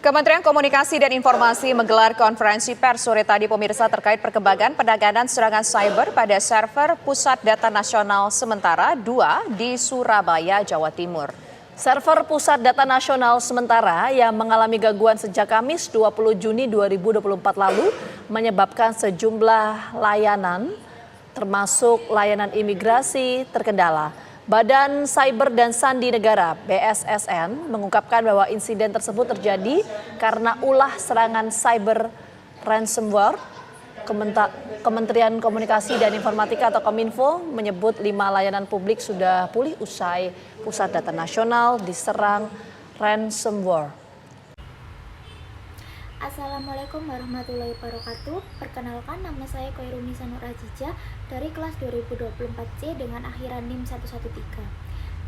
Kementerian Komunikasi dan Informasi menggelar konferensi pers sore tadi pemirsa terkait perkembangan penanganan serangan cyber pada server Pusat Data Nasional Sementara 2 di Surabaya, Jawa Timur. Server Pusat Data Nasional Sementara yang mengalami gangguan sejak Kamis 20 Juni 2024 lalu menyebabkan sejumlah layanan termasuk layanan imigrasi terkendala. Badan Cyber dan Sandi Negara (BSSN) mengungkapkan bahwa insiden tersebut terjadi karena ulah serangan cyber ransomware. Kementerian Komunikasi dan Informatika atau Kominfo menyebut 5 layanan publik sudah pulih usai Pusat Data Nasional diserang ransomware. Assalamualaikum warahmatullahi wabarakatuh. Perkenalkan, nama saya Koirumi Sanur Ajija dari kelas 2024C dengan akhiran NIM 113.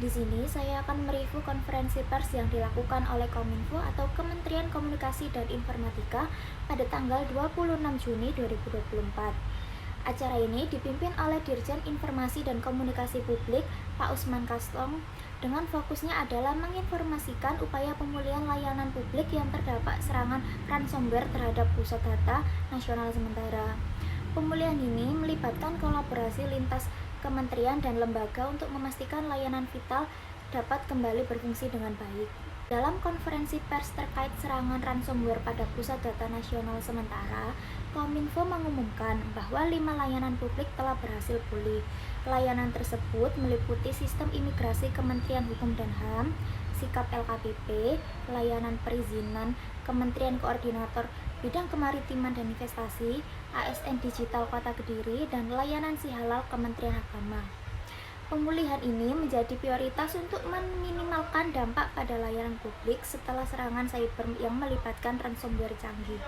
Di sini saya akan mereview konferensi pers yang dilakukan oleh Kominfo atau Kementerian Komunikasi dan Informatika pada tanggal 26 Juni 2024. Acara ini dipimpin oleh Dirjen Informasi dan Komunikasi Publik Pak Usman Kastong dengan fokusnya adalah menginformasikan upaya pemulihan layanan publik yang terdampak serangan ransomware terhadap Pusat Data Nasional Sementara. Pemulihan ini melibatkan kolaborasi lintas kementerian dan lembaga untuk memastikan layanan vital dapat kembali berfungsi dengan baik. Dalam konferensi pers terkait serangan ransomware pada Pusat Data Nasional Sementara, Kominfo mengumumkan bahwa 5 layanan publik telah berhasil pulih. Layanan tersebut meliputi sistem imigrasi Kementerian Hukum dan HAM, sikap LKPP, layanan perizinan Kementerian Koordinator Bidang Kemaritiman dan Investasi, ASN Digital Kota Kediri, dan layanan Sihalal Kementerian Agama. Pemulihan ini menjadi prioritas untuk meminimalkan dampak pada layanan publik setelah serangan cyber yang melibatkan ransomware canggih.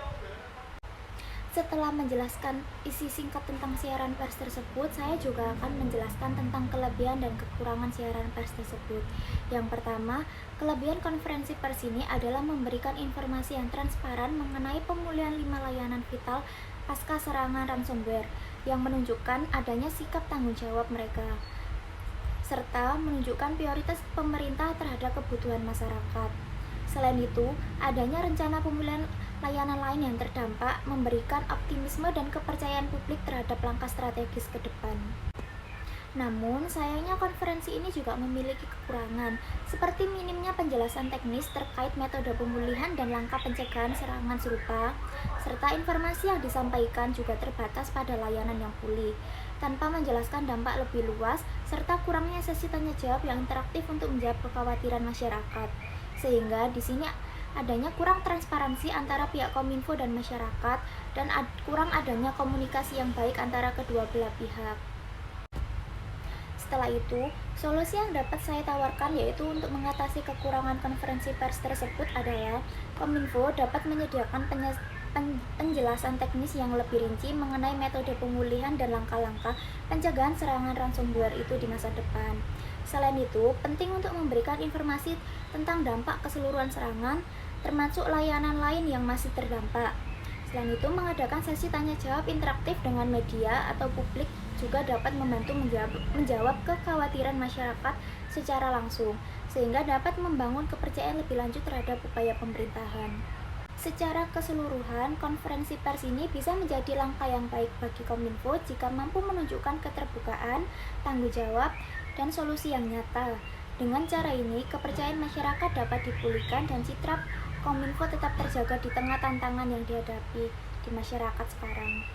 Setelah menjelaskan isi singkat tentang siaran pers tersebut, saya juga akan menjelaskan tentang kelebihan dan kekurangan siaran pers tersebut. Yang pertama, kelebihan konferensi pers ini adalah memberikan informasi yang transparan mengenai pemulihan 5 layanan vital pasca serangan ransomware, yang menunjukkan adanya sikap tanggung jawab mereka, serta menunjukkan prioritas pemerintah terhadap kebutuhan masyarakat. Selain itu, adanya rencana pemulihan layanan lain yang terdampak memberikan optimisme dan kepercayaan publik terhadap langkah strategis ke depan. Namun, sayangnya konferensi ini juga memiliki kekurangan, seperti minimnya penjelasan teknis terkait metode pemulihan dan langkah pencegahan serangan serupa, serta informasi yang disampaikan juga terbatas pada layanan yang pulih, tanpa menjelaskan dampak lebih luas, serta kurangnya sesi tanya jawab yang interaktif untuk menjawab kekhawatiran masyarakat. Sehingga di sini adanya kurang transparansi antara pihak Kominfo dan masyarakat, dan kurang adanya komunikasi yang baik antara kedua belah pihak. Setelah itu, solusi yang dapat saya tawarkan yaitu untuk mengatasi kekurangan konferensi pers tersebut adalah Kominfo dapat menyediakan penjelasan teknis yang lebih rinci mengenai metode pemulihan dan langkah-langkah pencegahan serangan ransomware itu di masa depan. Selain itu, penting untuk memberikan informasi tentang dampak keseluruhan serangan, termasuk layanan lain yang masih terdampak. Selain itu, mengadakan sesi tanya jawab interaktif dengan media atau publik juga dapat membantu menjawab kekhawatiran masyarakat secara langsung, sehingga dapat membangun kepercayaan lebih lanjut terhadap upaya pemerintahan. Secara keseluruhan, konferensi pers ini bisa menjadi langkah yang baik bagi Kominfo jika mampu menunjukkan keterbukaan, tanggung jawab, dan solusi yang nyata. Dengan cara ini, kepercayaan masyarakat dapat dipulihkan dan citra Kominfo tetap terjaga di tengah tantangan yang dihadapi di masyarakat sekarang.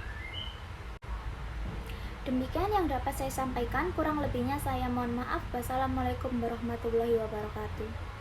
Demikian yang dapat saya sampaikan, kurang lebihnya saya mohon maaf. Wassalamualaikum warahmatullahi wabarakatuh.